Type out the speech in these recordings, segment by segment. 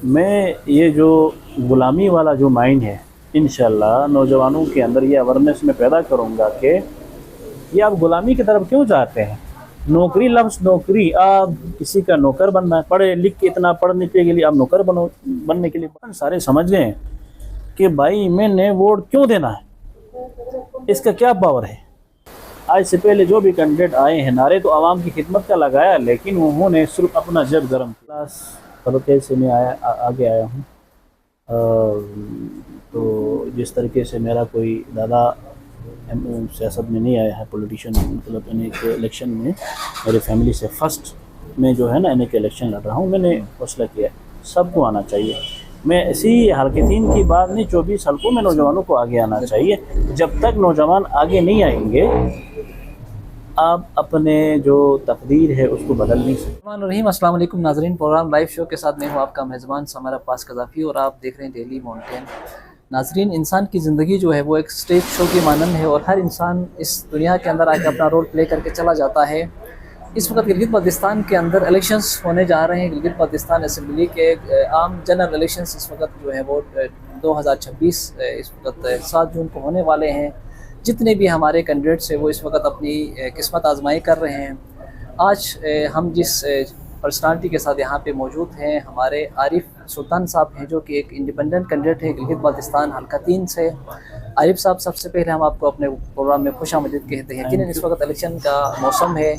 میں یہ جو غلامی والا جو مائنڈ ہے انشاءاللہ نوجوانوں کے اندر یہ اویرنیس میں پیدا کروں گا کہ یہ آپ غلامی کی طرف کیوں جاتے ہیں. نوکری، لفظ نوکری، آپ کسی کا نوکر بننا ہے، پڑھے لکھ کے اتنا پڑھنے کے لیے آپ نوکر بننے کے لیے سارے سمجھ گئے ہیں کہ بھائی میں نے ووٹ کیوں دینا ہے، اس کا کیا پاور ہے. آج سے پہلے جو بھی کینڈیڈیٹ آئے ہیں نعرے تو عوام کی خدمت کا لگایا، لیکن انہوں نے صرف اپنا جب گرم کلاس طریقے سے میں آگے آیا ہوں. تو جس طریقے سے میرا کوئی دادا سیاست میں نہیں آیا ہے، پولیٹیشین مطلب الیکشن میں میرے فیملی سے فرسٹ میں جو ہے نا کے الیکشن لڑ رہا ہوں. میں نے فیصلہ کیا سب کو آنا چاہیے. میں اسی حلقتین کی بات نہیں، 24 حلقوں میں نوجوانوں کو آگے آنا چاہیے. جب تک نوجوان آگے نہیں آئیں گے آپ اپنے جو تقدیر ہے اس کو بدل نہیں سکتے. السلام علیکم ناظرین، پروگرام لائیو شو کے ساتھ میں ہوں آپ کا میزبان سمر عباس قذافی اور آپ دیکھ رہے ہیں ڈیلی ماؤنٹین. ناظرین، انسان کی زندگی جو ہے وہ ایک سٹیج شو کی مانند ہے اور ہر انسان اس دنیا کے اندر آ کے اپنا رول پلے کر کے چلا جاتا ہے. اس وقت گلگت بلتستان کے اندر الیکشنز ہونے جا رہے ہیں. گلگت بلتستان اسمبلی کے عام جنرل الیکشنز اس وقت جو ہے وہ 2026 اس وقت 7 جون کو ہونے والے ہیں. جتنے بھی ہمارے کینڈیڈیٹس ہیں وہ اس وقت اپنی قسمت آزمائی کر رہے ہیں. آج ہم جس پرسنالٹی کے ساتھ یہاں پہ موجود ہیں، ہمارے عارف سلطان صاحب ہیں جو کہ ایک انڈیپینڈنٹ کینڈیڈیٹ ہے گلگت بلتستان حلقہ 3 سے. عارف صاحب، سب سے پہلے ہم آپ کو اپنے پروگرام میں خوش آمدید کہتے ہیں. یقیناً اس وقت الیکشن کا موسم ہے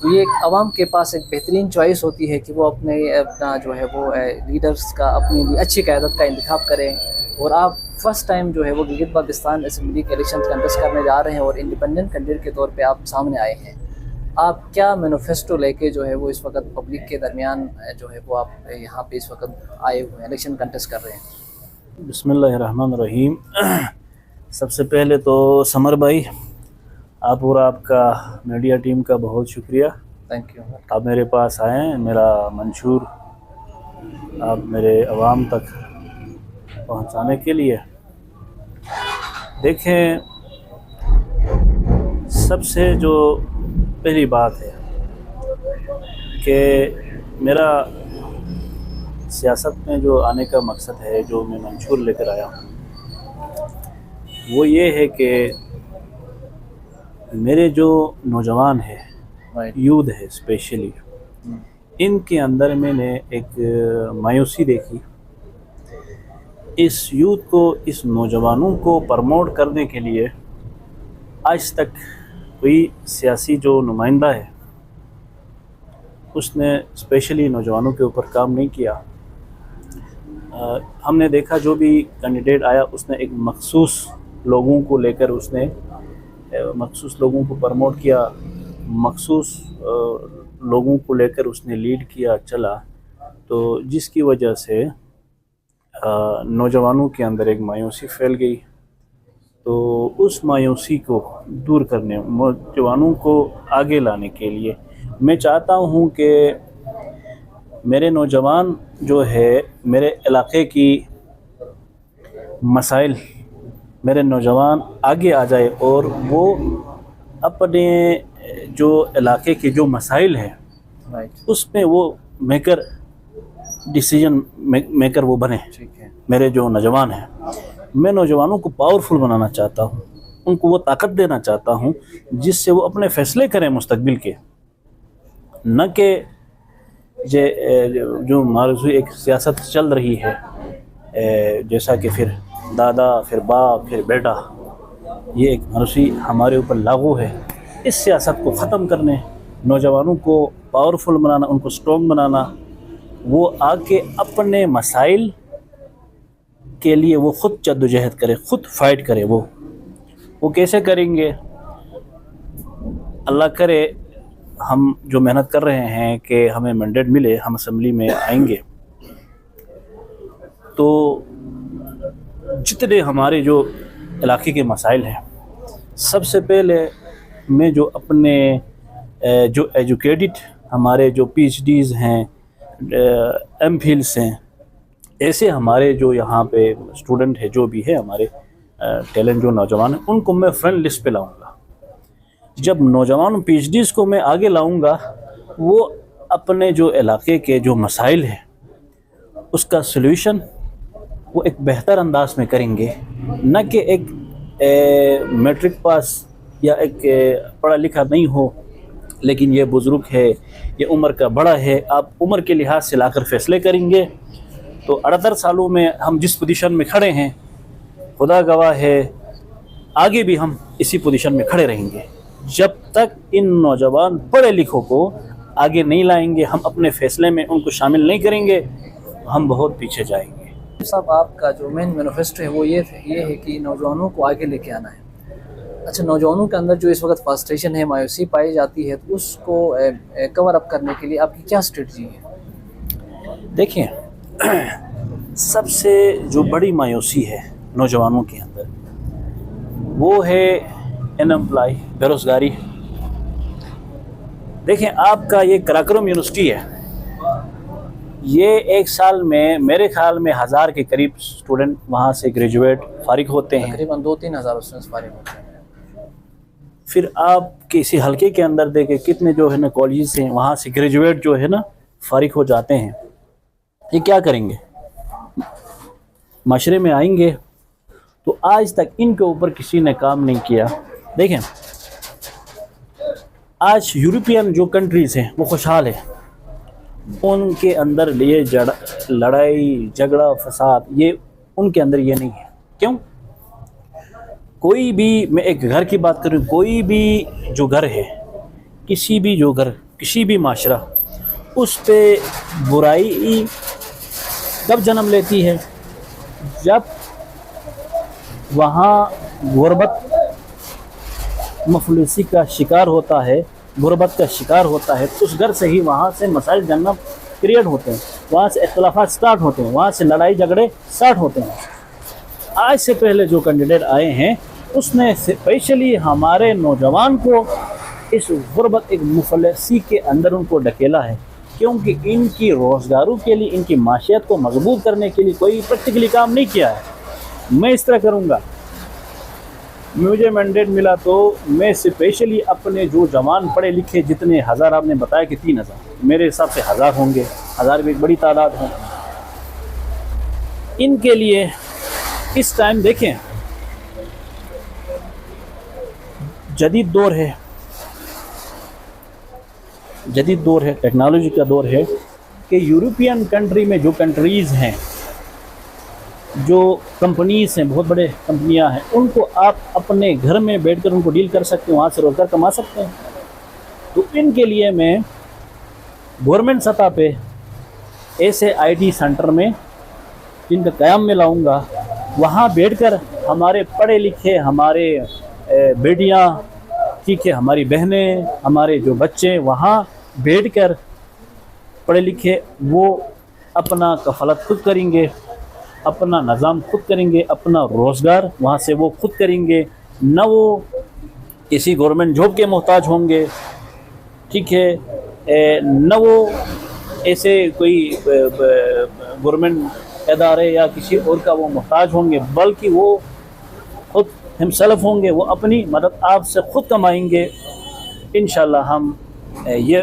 تو یہ ایک عوام کے پاس ایک بہترین چوائس ہوتی ہے کہ وہ اپنا جو ہے وہ لیڈرز کا اپنی اچھی قیادت کا انتخاب کریں. اور آپ فرسٹ ٹائم جو ہے وہ گلگت بلتستان اسمبلی کے الیکشن کنٹیسٹ کرنے جا رہے ہیں اور انڈیپینڈنٹ کینڈیڈیٹ کے طور پہ آپ سامنے آئے ہیں. آپ کیا مینیفیسٹو لے کے جو ہے وہ اس وقت پبلک کے درمیان جو ہے وہ آپ یہاں پہ اس وقت آئے ہوئے ہیں، الیکشن کنٹیسٹ کر رہے ہیں؟ بسم اللہ الرحمن الرحیم. سب سے پہلے تو سمر بھائی، آپ اور آپ کا میڈیا ٹیم کا بہت شکریہ. Thank you. آپ میرے پاس آئے ہیں، میرا منشور آپ میرے عوام تک پہنچانے کے لیے. دیکھیں، سب سے جو پہلی بات ہے کہ میرا سیاست میں جو آنے کا مقصد ہے، جو میں منشور لے کر آیا ہوں، وہ یہ ہے کہ میرے جو نوجوان ہے، یوتھ ہے اسپیشلی، ان کے اندر میں نے ایک مایوسی دیکھی. اس یوتھ کو، اس نوجوانوں کو پرموٹ کرنے کے لیے آج تک کوئی سیاسی جو نمائندہ ہے اس نے اسپیشلی نوجوانوں کے اوپر کام نہیں کیا. ہم نے دیکھا جو بھی کینڈیڈیٹ آیا اس نے ایک مخصوص لوگوں کو لے کر اس نے مخصوص لوگوں کو پرموٹ کیا، مخصوص لوگوں کو لے کر اس نے لیڈ کیا چلا. تو جس کی وجہ سے نوجوانوں کے اندر ایک مایوسی پھیل گئی. تو اس مایوسی کو دور کرنے، نوجوانوں کو آگے لانے کے لیے میں چاہتا ہوں کہ میرے نوجوان جو ہے، میرے علاقے کی مسائل، میرے نوجوان آگے آ جائے اور وہ اپنے جو علاقے کے جو مسائل ہیں اس میں وہ ڈیسیجن میکر وہ بنے. میرے جو نوجوان ہیں، میں نوجوانوں کو پاورفل بنانا چاہتا ہوں، ان کو وہ طاقت دینا چاہتا ہوں جس سے وہ اپنے فیصلے کریں مستقبل کے. نہ کہ جو مارزوی ایک سیاست چل رہی ہے جیسا کہ پھر دادا، پھر باپ، پھر بیٹا، یہ ایک مارزوی ہمارے اوپر لاگو ہے. اس سیاست کو ختم کرنے، نوجوانوں کو پاورفل بنانا، ان کو سٹرونگ بنانا، وہ آ کے اپنے مسائل کے لیے وہ خود جدوجہد کرے، خود فائٹ کرے. وہ کیسے کریں گے؟ اللہ کرے ہم جو محنت کر رہے ہیں کہ ہمیں مینڈیٹ ملے، ہم اسمبلی میں آئیں گے تو جتنے ہمارے جو علاقے کے مسائل ہیں، سب سے پہلے میں جو اپنے جو ایجوکیٹڈ ہمارے جو پی ایچ ڈیز ہیں، ایم فلس ہیں، ایسے ہمارے جو یہاں پہ اسٹوڈنٹ ہے، جو بھی ہے ہمارے ٹیلنٹ جو نوجوان ہیں، ان کو میں فرنٹ لسٹ پہ لاؤں گا. جب نوجوان پی ایچ ڈیز کو میں آگے لاؤں گا، وہ اپنے جو علاقے کے جو مسائل ہیں اس کا سلوشن وہ ایک بہتر انداز میں کریں گے، نہ کہ ایک میٹرک پاس یا ایک پڑھا لکھا نہیں ہو لیکن یہ بزرگ ہے، یہ عمر کا بڑا ہے، آپ عمر کے لحاظ سے لا کر فیصلے کریں گے تو 78 سالوں میں ہم جس پوزیشن میں کھڑے ہیں خدا گواہ ہے آگے بھی ہم اسی پوزیشن میں کھڑے رہیں گے۔ جب تک ان نوجوان پڑھے لکھوں کو آگے نہیں لائیں گے، ہم اپنے فیصلے میں ان کو شامل نہیں کریں گے، ہم بہت پیچھے جائیں گے۔ صاحب آپ کا جو مین مینیفیسٹو ہے وہ یہ ہے کہ نوجوانوں کو آگے لے کے آنا ہے۔ اچھا، نوجوانوں کے اندر جو اس وقت فرسٹریشن ہے، مایوسی پائی جاتی ہے، تو اس کو کور اپ کرنے کے لیے آپ کی کیا اسٹریٹجی ہے؟ دیکھیں، سب سے جو بڑی مایوسی ہے نوجوانوں کے اندر وہ ہے انمپلائی، بے روزگاری۔ دیکھیں، آپ کا یہ کراکرم یونیورسٹی ہے، یہ ایک سال میں میرے خیال میں 1000 کے قریب اسٹوڈنٹ وہاں سے گریجویٹ فارغ ہوتے ہیں، تقریباً 2-3 ہزار اسٹوڈنٹس فارغ ہوتے ہیں۔ پھر آپ کسی حلقے کے اندر دیکھیں کتنے جو ہے نا کالجز ہیں وہاں سے گریجویٹ جو ہے نا فارغ ہو جاتے ہیں۔ یہ کیا کریں گے؟ معاشرے میں آئیں گے تو آج تک ان کے اوپر کسی نے کام نہیں کیا۔ دیکھیں، آج یورپین جو کنٹریز ہیں وہ خوشحال ہیں، ان کے اندر یہ لڑائی جھگڑا فساد یہ ان کے اندر یہ نہیں ہے۔ کیوں؟ کوئی بھی، میں ایک گھر کی بات کروں، کوئی بھی جو گھر ہے، کسی بھی معاشرہ، اس پہ برائی کب جنم لیتی ہے؟ جب وہاں غربت مفلسی کا شکار ہوتا ہے، غربت کا شکار ہوتا ہے، اس گھر سے ہی وہاں سے مسائل جنم کریٹ ہوتے ہیں، وہاں سے اختلافات سٹارٹ ہوتے ہیں، وہاں سے لڑائی جھگڑے سٹارٹ ہوتے ہیں۔ آج سے پہلے جو کینڈیڈیٹ آئے ہیں اس نے اسپیشلی ہمارے نوجوان کو اس غربت ایک مفلسی کے اندر ان کو ڈھکیلا ہے، کیونکہ ان کی روزگاروں کے لیے، ان کی معیشت کو مضبوط کرنے کے لیے کوئی پریکٹیکلی کام نہیں کیا ہے۔ میں اس طرح کروں گا، مجھے مینڈیٹ ملا تو میں اسپیشلی اپنے جو جوان پڑھے لکھے جتنے 1000 آپ نے بتایا کہ 3000، میرے حساب سے 1000 ہوں گے، 1000 بھی ایک بڑی تعداد ہے، ان کے لیے اس ٹائم دیکھیں جدید دور ہے، جدید دور ہے، ٹیکنالوجی کا دور ہے کہ یورپین کنٹری میں جو کنٹریز ہیں، جو کمپنیز ہیں، بہت بڑے کمپنیاں ہیں، ان کو آپ اپنے گھر میں بیٹھ کر ان کو ڈیل کر سکتے ہیں، وہاں سے روزگار کما سکتے ہیں۔ تو ان کے لیے میں گورنمنٹ سطح پہ ایسے IT سینٹر میں جن کا قیام میں لاؤں گا، وہاں بیٹھ کر ہمارے پڑھے لکھے، ہمارے بیٹیاں، ٹھیک ہے، ہماری بہنیں، ہمارے جو بچے وہاں بیٹھ کر پڑھے لکھے وہ اپنا کفالت خود کریں گے، اپنا نظام خود کریں گے، اپنا روزگار وہاں سے وہ خود کریں گے، نہ وہ کسی گورنمنٹ جاب کے محتاج ہوں گے، ٹھیک ہے، نہ وہ ایسے کوئی گورنمنٹ ادارے یا کسی اور کا وہ محتاج ہوں گے، بلکہ وہ خود ہم سیلف ہوں گے، وہ اپنی مدد آپ سے خود کمائیں گے۔ انشاءاللہ ہم یہ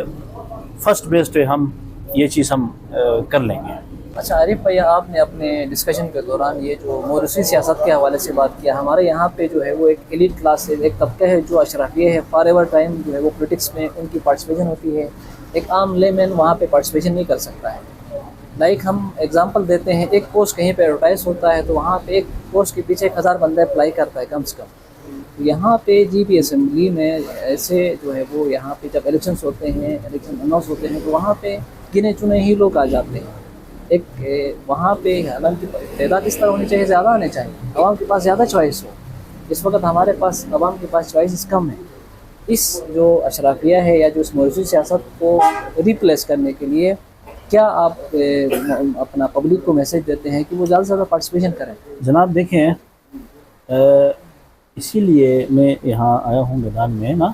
فرسٹ بیس پہ ہم یہ چیز ہم کر لیں گے۔ اچھا عارف بھیا، آپ نے اپنے ڈسکشن کے دوران یہ جو موروثی سیاست کے حوالے سے بات کیا، ہمارے یہاں پہ جو ہے وہ ایک ایلیٹ کلاس ہے، ایک طبقہ ہے جو اشرافیہ ہے، فار ایور ٹائم جو ہے وہ پولیٹکس میں ان کی پارٹیسپیشن ہوتی ہے، ایک عام لے مین وہاں پہ پارٹیسپیشن نہیں کر سکتا ہے۔ لائک ہم ایگزامپل دیتے ہیں، ایک پوسٹ کہیں پہ ایڈورٹائز ہوتا ہے تو وہاں پہ ایک پوسٹ کے پیچھے 1000 بندہ اپلائی کرتا ہے کم سے کم۔ یہاں پہ GP اسمبلی میں ایسے جو ہے وہ یہاں پہ جب الیکشنز ہوتے ہیں، الیکشن اناؤنس ہوتے ہیں، تو وہاں پہ گنے چنے ہی لوگ آ جاتے ہیں۔ ایک وہاں پہ حالانکہ تعداد اس طرح ہونی چاہیے، زیادہ آنے چاہیے، عوام کے پاس زیادہ چوائس ہو۔ اس وقت ہمارے پاس عوام کے پاس چوائسز کم ہیں۔ اس جو اشرافیہ ہے یا جو اس موروثی سیاست کو ریپلیس کرنے کے لیے کیا آپ اپنا پبلک کو میسج دیتے ہیں کہ وہ زیادہ سے زیادہ پارٹیسپیشن کریں؟ جناب دیکھیں، اسی لیے میں یہاں آیا ہوں میدان میں نا،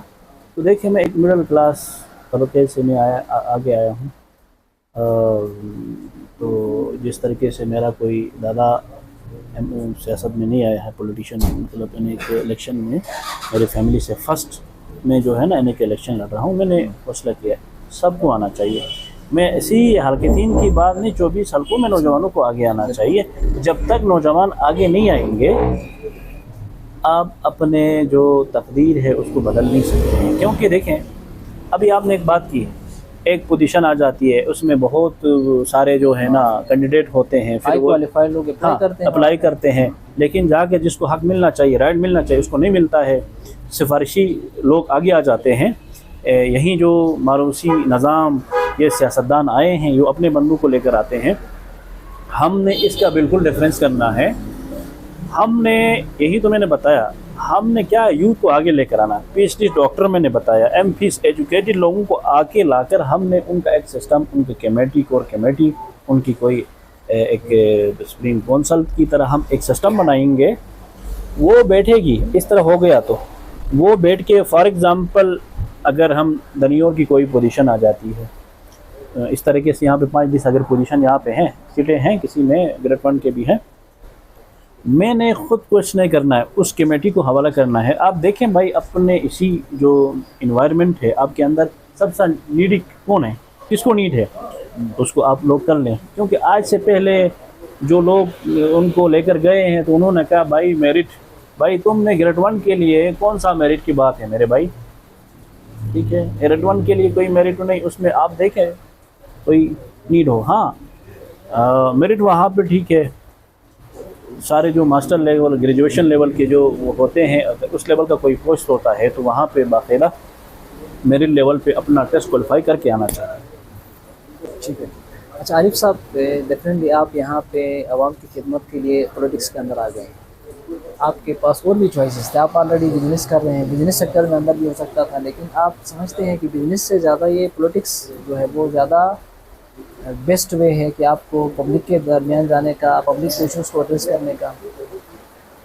تو دیکھیں میں ایک مڈل کلاس طبقے سے میں آگے آیا ہوں، تو جس طریقے سے میرا کوئی دادا سیاست میں نہیں آیا ہے، پولیٹیشین، مطلب انہیں کے الیکشن میں میرے فیملی سے فرسٹ میں جو ہے نا انہیں کے الیکشن لڑ رہا ہوں، میں نے فیصلہ کیا سب کو آنا چاہیے، میں اسی حلقتین کی بات نہیں، 24 حلقوں میں نوجوانوں کو آگے آنا چاہیے. جب تک نوجوان آگے نہیں آئیں گے آپ اپنے جو تقدیر ہے اس کو بدل نہیں سکتے ہیں. کیونکہ دیکھیں ابھی آپ نے ایک بات کی ہے، ایک پوزیشن آ جاتی ہے، اس میں بہت سارے جو ہے نا کینڈیڈیٹ ہوتے ہیں، پھر ہائی وہ کوالیفائڈ لوگ اپلائی کرتے ہیں، لیکن جا کے جس کو حق ملنا چاہیے، رائٹ ملنا چاہیے، اس کو نہیں ملتا ہے. سفارشی لوگ آگے آ جاتے ہیں. یہیں جو ماروثی نظام یہ سیاستدان آئے ہیں جو اپنے بندوں کو لے کر آتے ہیں، ہم نے اس کا بالکل ڈیفرنس کرنا ہے. ہم نے یہی تو میں نے بتایا، ہم نے کیا یوتھ کو آگے لے کر آنا. پی ایچ ڈی ڈاکٹر میں نے بتایا، ایم فیس ایجوکیٹڈ لوگوں کو آگے لا کر ہم نے ان کا ایک سسٹم، ان کی کمیٹی، کور کمیٹی، ان کی کوئی ایک سپریم کونسل کی طرح ہم ایک سسٹم بنائیں گے. وہ بیٹھے گی. اس طرح ہو گیا تو وہ بیٹھ کے فار ایگزامپل اگر ہم دنیور کی کوئی پوزیشن آ جاتی ہے اس طریقے سے، یہاں پہ 5-20 اگر پوزیشن یہاں پہ ہیں، سیٹیں ہیں، کسی میں گریڈ 1 کے بھی ہیں، میں نے خود کچھ نہیں کرنا ہے، اس کمیٹی کو حوالہ کرنا ہے. آپ دیکھیں بھائی اپنے اسی جو انوائرمنٹ ہے آپ کے اندر سب سے نیڈی کون ہے، کس کو نیڈ ہے، اس کو آپ لوگ کر لیں. کیونکہ آج سے پہلے جو لوگ ان کو لے کر گئے ہیں تو انہوں نے کہا بھائی میرٹ، بھائی تم نے گریڈ 1 کے لیے کون سا میرٹ کی بات ہے میرے بھائی، ٹھیک ہے، گریڈ 1 کے لیے کوئی میرٹ نہیں. اس میں آپ دیکھیں کوئی نیڈ ہو، ہاں میرٹ وہاں پہ ٹھیک ہے. سارے جو ماسٹر لیول، گریجویشن لیول کے جو وہ ہوتے ہیں، اگر اس لیول کا کوئی پوسٹ ہوتا ہے تو وہاں پہ باقاعدہ میرٹ لیول پہ اپنا ٹیسٹ کوالیفائی کر کے آنا چاہیے. ٹھیک ہے. اچھا عارف صاحب، ڈیفینیٹلی آپ یہاں پہ عوام کی خدمت کے لیے پولیٹکس کے اندر آ گئے ہیں. آپ کے پاس اور بھی چوائسیز تھے، آپ آلریڈی بزنس کر رہے ہیں، بزنس سیکٹر میں اندر بھی ہو سکتا تھا، لیکن آپ سمجھتے ہیں کہ بزنس سے زیادہ یہ پولیٹکس جو ہے وہ زیادہ بیسٹ وے ہے کہ آپ کو پبلک کے درمیان جانے کا، پبلک ایشوز کو ایڈریس کرنے کا؟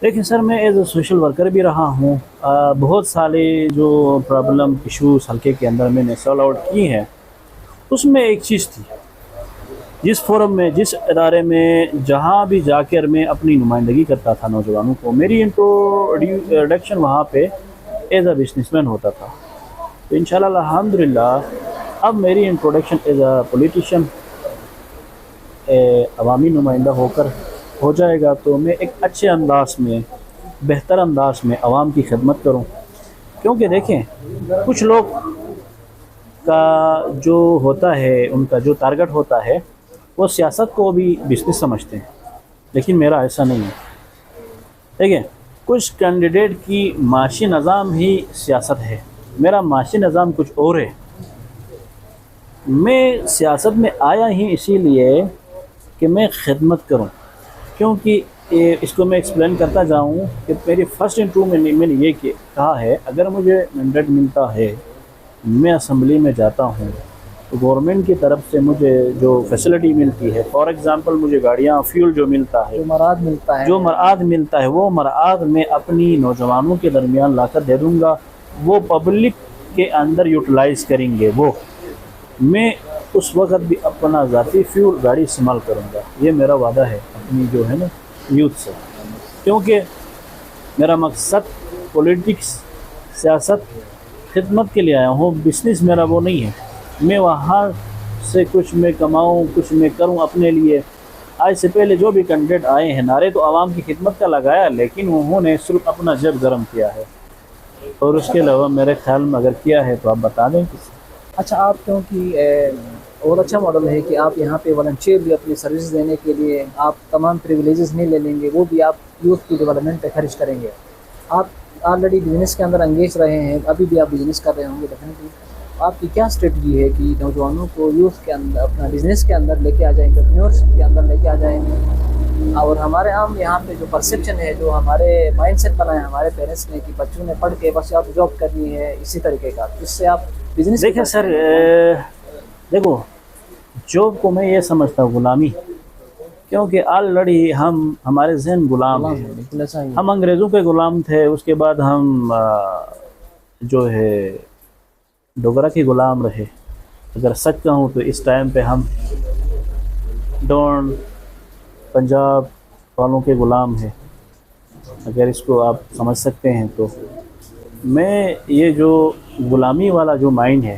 دیکھیں سر، میں ایز اے سوشل ورکر بھی رہا ہوں. بہت سارے جو پرابلم ایشوز حلقے کے اندر میں نے سالو آؤٹ کی ہیں. اس میں ایک چیز تھی، جس فورم میں، جس ادارے میں جہاں بھی جا کر میں اپنی نمائندگی کرتا تھا نوجوانوں کو، میری انٹروڈکشن وہاں پہ ایز اے بزنس مین ہوتا تھا. تو انشاءاللہ الحمدللہ اب میری انٹروڈکشن ایز اے پولیٹیشین، عوامی نمائندہ ہو کر ہو جائے گا. تو میں ایک اچھے انداز میں، بہتر انداز میں عوام کی خدمت کروں. کیونکہ دیکھیں کچھ لوگ کا جو ہوتا ہے، ان کا جو ٹارگٹ ہوتا ہے، وہ سیاست کو بھی بزنس سمجھتے ہیں، لیکن میرا ایسا نہیں ہے. دیکھیں کچھ کینڈیڈیٹ کی معاشی نظام ہی سیاست ہے، میرا معاشی نظام کچھ اور ہے. میں سیاست میں آیا ہی اسی لیے کہ میں خدمت کروں. کیونکہ اس کو میں ایکسپلین کرتا جاؤں کہ میری فرسٹ انٹرویو میں نے یہ کہا ہے، اگر مجھے مینڈیٹ ملتا ہے، میں اسمبلی میں جاتا ہوں تو گورنمنٹ کی طرف سے مجھے جو فیسلٹی ملتی ہے، فار ایگزامپل مجھے گاڑیاں، فیول جو ملتا ہے، جو مراد ملتا ہے، جو مراد ملتا ہے، وہ مراد میں اپنی نوجوانوں کے درمیان لا کر دے دوں گا. وہ پبلک کے اندر یوٹیلائز کریں گے. وہ میں اس وقت بھی اپنا ذاتی فیول گاڑی استعمال کروں گا. یہ میرا وعدہ ہے اپنی جو ہے نا یوتھ سے. کیونکہ میرا مقصد پولیٹکس، سیاست، خدمت کے لیے آیا ہوں. بزنس میرا وہ نہیں ہے. میں وہاں سے کچھ میں کماؤں، کچھ میں کروں اپنے لیے. آج سے پہلے جو بھی کینڈیڈیٹ آئے ہیں، نعرے تو عوام کی خدمت کا لگایا، لیکن انہوں نے صرف اپنا جیب گرم کیا ہے. اور اس کے علاوہ میرے خیال میں اگر کیا ہے تو آپ بتا دیں کسی. اچھا، آپ کیونکہ بہت اچھا ماڈل ہے کہ آپ یہاں پہ والنٹیئرلی اپنی سروس دینے کے لیے آپ تمام پریویلیجز نہیں لے لیں گے، وہ بھی آپ یوتھ کی ڈیولپمنٹ پہ خرچ کریں گے. آپ آلریڈی بزنس کے اندر انگیج رہے ہیں، ابھی بھی آپ بزنس کر رہے ہوں گے ڈیفینیٹلی. آپ کی کیا اسٹریٹجی ہے کہ نوجوانوں کو یوتھ کے اندر اپنا بزنس کے اندر لے کے آ جائیں، انٹرپرینیورشپ کے اندر لے کے آ جائیں؟ اور ہمارے عام یہاں پہ جو پرسیپشن ہے، جو ہمارے مائنڈ سیٹ بنا ہے ہمارے پیرنٹس نے کہ بچوں نے پڑھ کے بس آپ جاب کرنی ہے، اسی طریقے کا، اس سے آپ بزنس. دیکھیں سر، دیکھو جاب کو میں یہ سمجھتا ہوں غلامی. کیونکہ آلریڈی ہمارے ذہن غلام ہیں. ہم انگریزوں کے غلام تھے، اس کے بعد ہم جو ہے ڈوگرا کے غلام رہے. اگر سچ کہوں تو اس ٹائم پہ ہم ڈون پنجاب والوں کے غلام ہیں، اگر اس کو آپ سمجھ سکتے ہیں. تو میں یہ جو غلامی والا جو مائنڈ ہے،